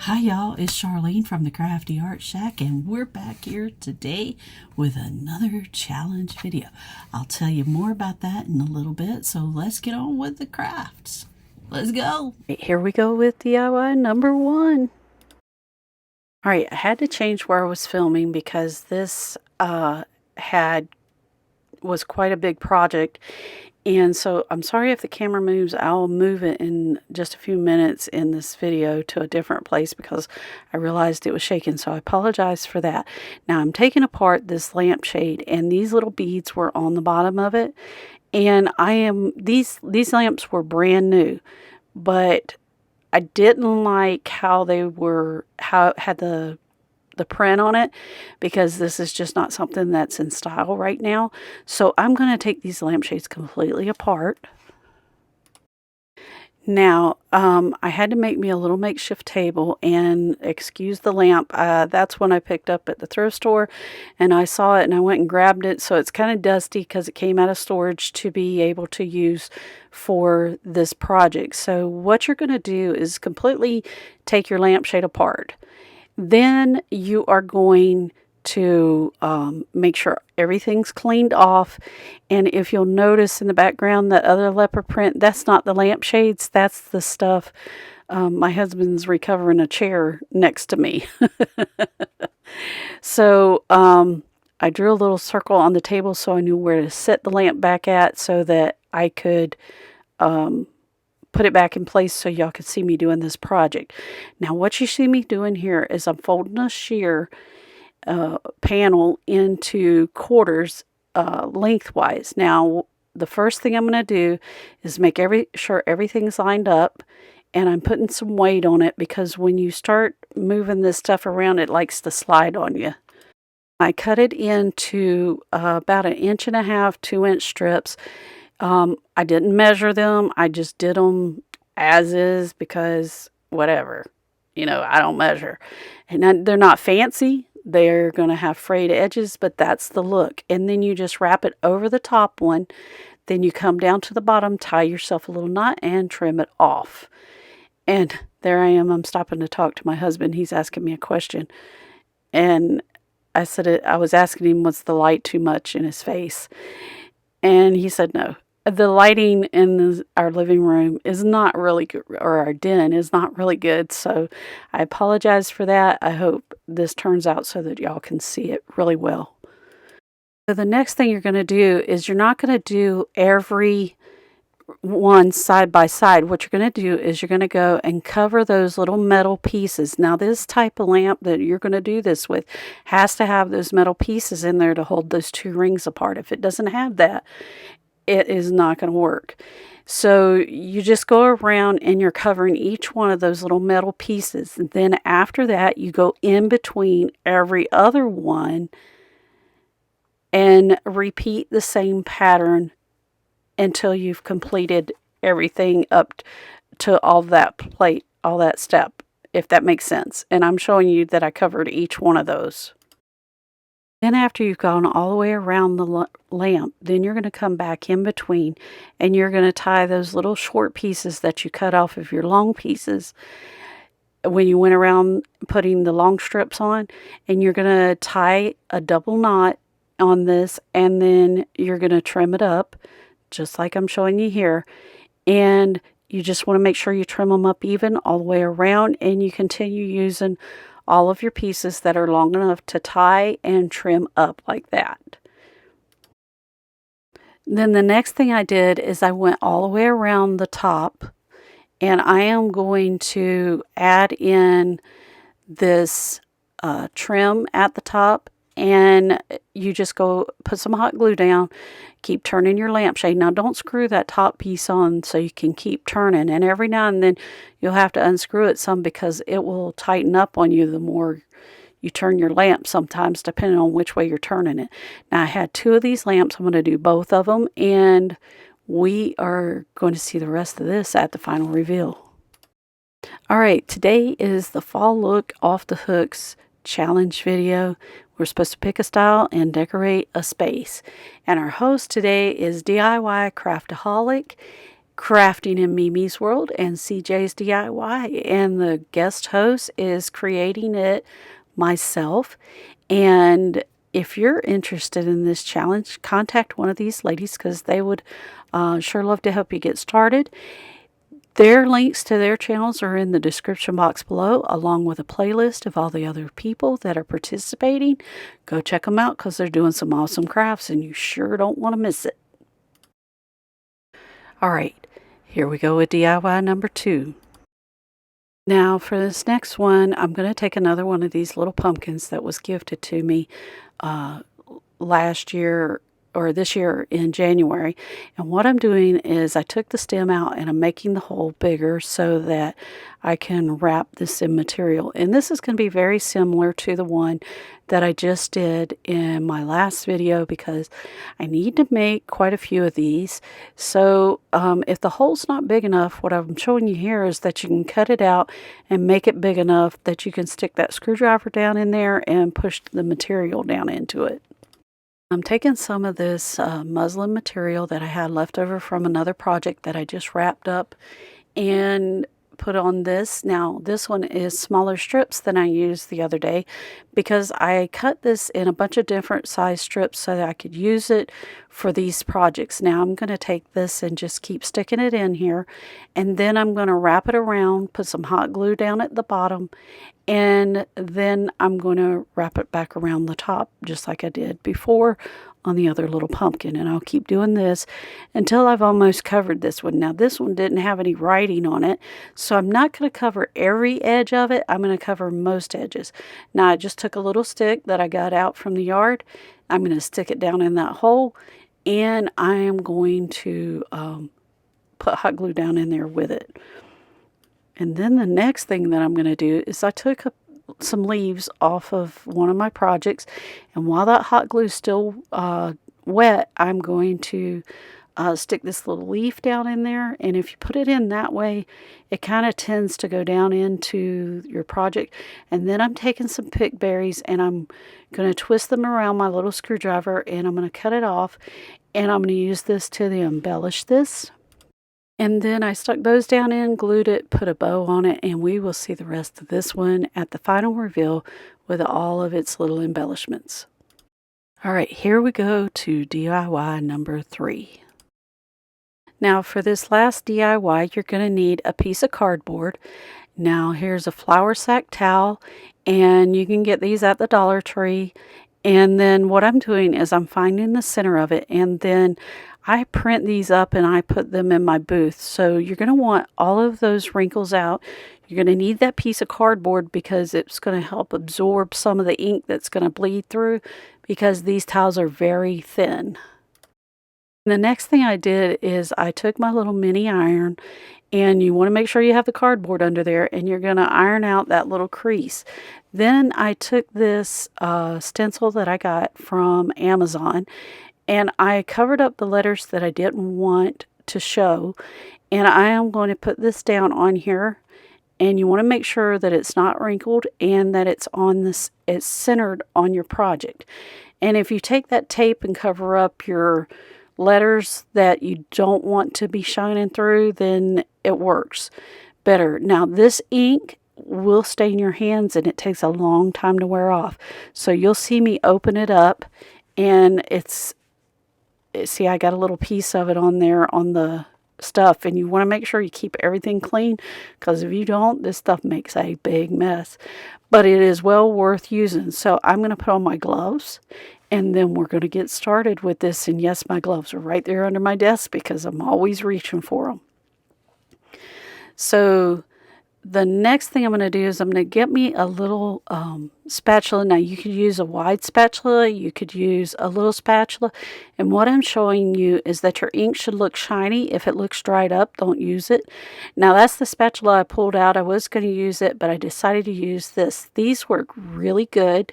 Hi y'all, it's Charlene from the Crafty Art Shack, and we're back here today with another challenge video. I'll tell you more about that in a little bit, so let's get on with the crafts. Let's go. Here we go with DIY number 1. Alright, I had to change where I was filming because this was quite a big project. And so I'm sorry if the camera moves. I'll move it in just a few minutes in this video to a different place because I realized it was shaking. So I apologize for that. Now I'm taking apart this lampshade, and these little beads were on the bottom of it. And these lamps were brand new, but I didn't like how they were, how it had the print on it, because this is just not something that's in style right now. So I'm going to take these lampshades completely apart. Now, I had to make me a little makeshift table, and excuse the lamp. That's one I picked up at the thrift store, and I saw it and I went and grabbed it. So it's kind of dusty because it came out of storage to be able to use for this project. So what you're going to do is completely take your lampshade apart. Then you are going to make sure everything's cleaned off. And if you'll notice in the background, that other leopard print, that's not the lampshades, that's the stuff. My husband's recovering a chair next to me. So I drew a little circle on the table so I knew where to set the lamp back at, so that I could put it back in place so y'all could see me doing this project. Now what you see me doing here is I'm folding a shear panel into quarters lengthwise. Now the first thing I'm going to do is make sure everything's lined up, and I'm putting some weight on it because when you start moving this stuff around, it likes to slide on you. I cut it into about 1.5 inch, 2-inch strips. I didn't measure them. I just did them as is because whatever, I don't measure. And they're not fancy. They're going to have frayed edges, but that's the look. And then you just wrap it over the top one. Then you come down to the bottom, tie yourself a little knot, and trim it off. And there I am. I'm stopping to talk to my husband. He's asking me a question. And I said, I was asking him, was the light too much in his face? And he said no. The lighting in our living room is not really good, or our den is not really good. So I apologize for that. I hope this turns out so that y'all can see it really well. So the next thing you're going to do is you're not going to do every one side by side. What you're going to do is you're going to go and cover those little metal pieces. Now this type of lamp that you're going to do this with has to have those metal pieces in there to hold those 2 rings apart. If it doesn't have that, it is not going to work. So you just go around and you're covering each one of those little metal pieces. And then after that, you go in between every other one and repeat the same pattern until you've completed everything up to all that step, if that makes sense. And I'm showing you that I covered each one of those. Then after you've gone all the way around the lamp, then you're going to come back in between, and you're going to tie those little short pieces that you cut off of your long pieces when you went around putting the long strips on, and you're going to tie a double knot on this, and then you're going to trim it up just like I'm showing you here. And you just want to make sure you trim them up even all the way around, and you continue using all of your pieces that are long enough to tie and trim up like that. Then the next thing I did is I went all the way around the top, and I am going to add in this trim at the top, and you just go put some hot glue down, keep turning your lampshade. Now don't screw that top piece on so you can keep turning, and every now and then you'll have to unscrew it some because it will tighten up on you the more you turn your lamp sometimes, depending on which way you're turning it. Now I had 2 of these lamps. I'm going to do both of them, and we are going to see the rest of this at the final reveal. Alright, today is the fall look off the hooks challenge video. We're supposed to pick a style and decorate a space. And our host today is DIY Craftaholic. Crafting in Mimi's World and CJ's DIY, and the guest host is creating it myself. And if you're interested in this challenge, contact one of these ladies because they would sure love to help you get started. Their links to their channels are in the description box below, along with a playlist of all the other people that are participating. Go check them out because they're doing some awesome crafts and you sure don't want to miss it. All right, here we go with DIY number 2. Now for this next one, I'm going to take another one of these little pumpkins that was gifted to me last year or this year in January. And what I'm doing is I took the stem out and I'm making the hole bigger so that I can wrap this in material. And this is going to be very similar to the one that I just did in my last video because I need to make quite a few of these. So if the hole's not big enough, what I'm showing you here is that you can cut it out and make it big enough that you can stick that screwdriver down in there and push the material down into it. I'm taking some of this muslin material that I had left over from another project that I just wrapped up and put on this. Now this one is smaller strips than I used the other day because I cut this in a bunch of different size strips so that I could use it for these projects. Now I'm going to take this and just keep sticking it in here, and then I'm going to wrap it around, put some hot glue down at the bottom, and then I'm going to wrap it back around the top just like I did before on the other little pumpkin. And I'll keep doing this until I've almost covered this one. Now this one didn't have any writing on it, so I'm not going to cover every edge of it. I'm going to cover most edges. Now I just took a little stick that I got out from the yard. I'm going to stick it down in that hole, and I am going to put hot glue down in there with it. And then the next thing that I'm going to do is I took some leaves off of one of my projects, and while that hot glue is still wet, I'm going to stick this little leaf down in there. And if you put it in that way, it kind of tends to go down into your project. And then I'm taking some pick berries and I'm going to twist them around my little screwdriver, and I'm going to cut it off, and I'm going to use this to embellish this. And then I stuck those down in, glued it, put a bow on it, and we will see the rest of this one at the final reveal with all of its little embellishments. All right, here we go to DIY number 3. Now for this last DIY, you're going to need a piece of cardboard. Now here's a flour sack towel, and you can get these at the Dollar Tree. And then what I'm doing is I'm finding the center of it, and then I print these up and I put them in my booth. So you're going to want all of those wrinkles out. You're going to need that piece of cardboard because it's going to help absorb some of the ink that's going to bleed through because these tiles are very thin. And the next thing I did is I took my little mini iron, and you want to make sure you have the cardboard under there, and you're going to iron out that little crease. Then I took this stencil that I got from Amazon, and I covered up the letters that I didn't want to show, and I am going to put this down on here, and you want to make sure that it's not wrinkled and that it's centered on your project. And if you take that tape and cover up your letters that you don't want to be shining through, then it works better. Now this ink will stain your hands and it takes a long time to wear off. So you'll see me open it up, and see, I got a little piece of it on there on the stuff, and you want to make sure you keep everything clean because if you don't, this stuff makes a big mess. But it is well worth using. So I'm going to put on my gloves, and then we're going to get started with this. And yes, my gloves are right there under my desk because I'm always reaching for them. So the next thing I'm going to do is I'm going to get me a little spatula. Now you could use a wide spatula, you could use a little spatula, and what I'm showing you is that your ink should look shiny. If it looks dried up, don't use it. Now that's the spatula I pulled out. I was going to use it, but I decided to use this. These work really good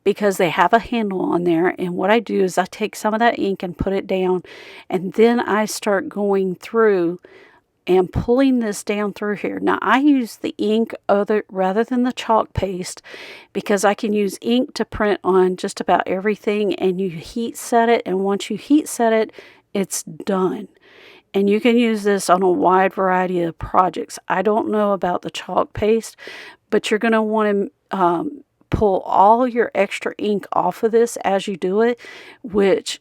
because they have a handle on there, and what I do is I take some of that ink and put it down, and then I start going through and pulling this down through here. Now I use the ink rather than the chalk paste because I can use ink to print on just about everything, and you heat set it, and once you heat set it, it's done. And you can use this on a wide variety of projects. I don't know about the chalk paste, but you're going to want to pull all your extra ink off of this as you do it, which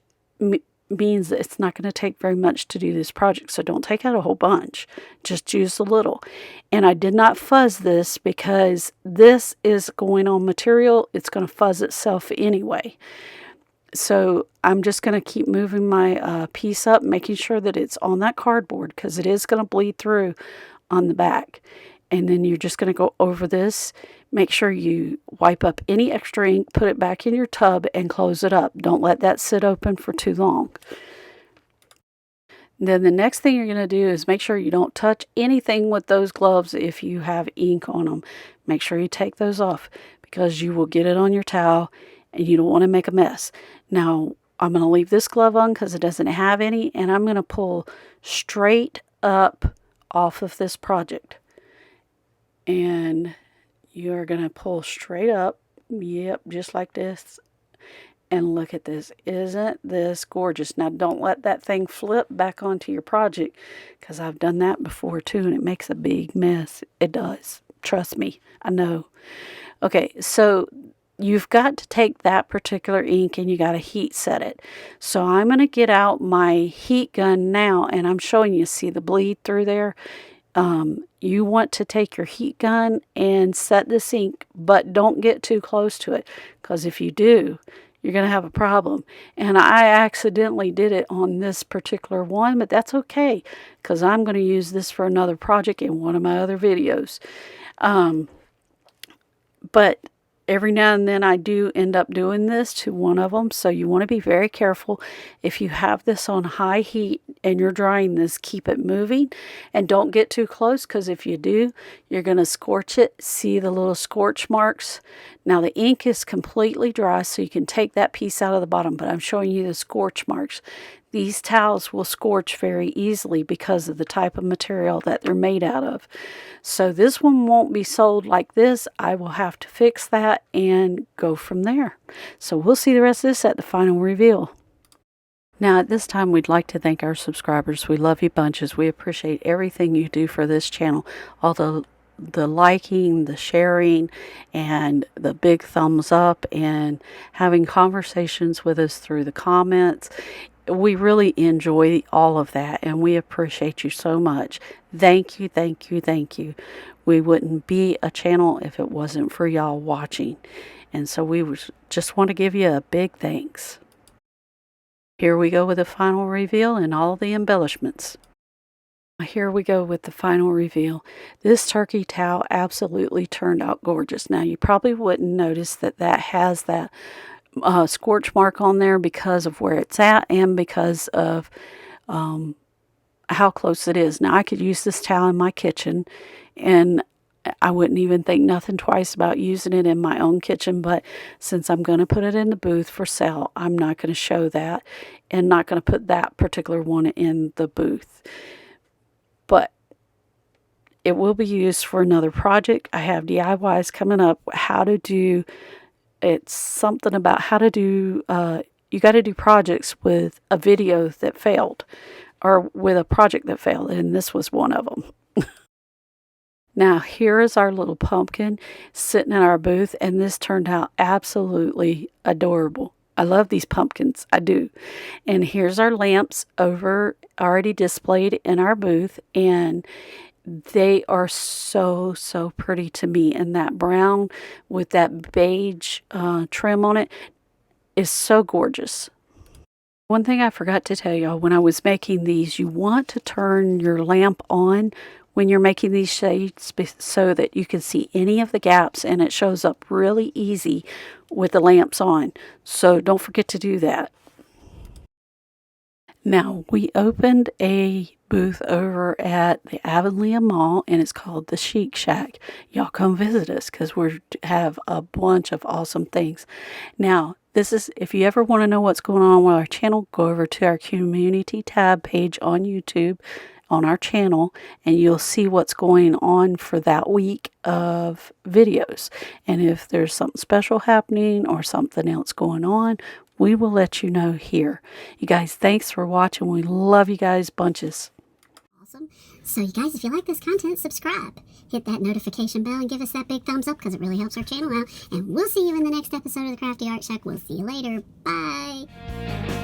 means that it's not going to take very much to do this project. So don't take out a whole bunch. Just use a little. And I did not fuzz this because this is going on material. It's going to fuzz itself anyway. So I'm just going to keep moving my piece up, making sure that it's on that cardboard because it is going to bleed through on the back. And then you're just going to go over this. Make sure you wipe up any extra ink, put it back in your tub, and close it up. Don't let that sit open for too long. Then the next thing you're going to do is make sure you don't touch anything with those gloves if you have ink on them. Make sure you take those off because you will get it on your towel and you don't want to make a mess. Now, I'm going to leave this glove on because it doesn't have any, and I'm going to pull straight up off of this project. And you're going to pull straight up, yep, just like this. And look at this. Isn't this gorgeous? Now, don't let that thing flip back onto your project because I've done that before too, and it makes a big mess. It does. Trust me. I know. Okay, so you've got to take that particular ink and you got to heat set it. So I'm going to get out my heat gun now, and I'm showing you, see the bleed through there? You want to take your heat gun and set this ink, but don't get too close to it, because if you do, you're going to have a problem. And I accidentally did it on this particular one, but that's okay, because I'm going to use this for another project in one of my other videos. But every now and then I do end up doing this to one of them, so you want to be very careful. If you have this on high heat and you're drying this, keep it moving and don't get too close, because if you do, you're going to scorch it. See the little scorch marks? Now the ink is completely dry, so you can take that piece out of the bottom, but I'm showing you the scorch marks. These towels will scorch very easily because of the type of material that they're made out of. So this one won't be sold like this. I will have to fix that and go from there. So we'll see the rest of this at the final reveal. Now at this time, we'd like to thank our subscribers. We love you bunches. We appreciate everything you do for this channel. All the liking, the sharing, and the big thumbs up, and having conversations with us through the comments. We really enjoy all of that, and we appreciate you so much. Thank you, thank you, thank you. We wouldn't be a channel if it wasn't for y'all watching. And so we just want to give you a big thanks. Here we go with the final reveal and all the embellishments. Here we go with the final reveal. This turkey towel absolutely turned out gorgeous. Now you probably wouldn't notice that that has that scorch mark on there because of where it's at and because of how close it is. Now I could use this towel in my kitchen and I wouldn't even think nothing twice about using it in my own kitchen, but since I'm going to put it in the booth for sale, I'm not going to show that and not going to put that particular one in the booth. But it will be used for another project. I have DIYs coming up, how to do, it's something about how to do, you got to do projects with a video that failed, or with a project that failed, and this was one of them. Now here is our little pumpkin sitting in our booth, and this turned out absolutely adorable. I love these pumpkins, I do. And here's our lamps over, already displayed in our booth, and they are so, so pretty to me. And that brown with that beige trim on it is so gorgeous. One thing I forgot to tell y'all, when I was making these, you want to turn your lamp on when you're making these shades so that you can see any of the gaps, and it shows up really easy with the lamps on. So don't forget to do that. Now, we opened a booth over at the Avonlea Mall, and it's called the Chic Shack. Y'all come visit us because we have a bunch of awesome things. Now, this is, if you ever want to know what's going on with our channel, go over to our community tab page on YouTube, on our channel, and you'll see what's going on for that week of videos. And if there's something special happening or something else going on, we will let you know here. You guys, thanks for watching. We love you guys bunches. awesome. So you guys, if you like this content, subscribe. Hit that notification bell and give us that big thumbs up because it really helps our channel out. And we'll see you in the next episode of the Crafty Art Shack. We'll see you later. Bye.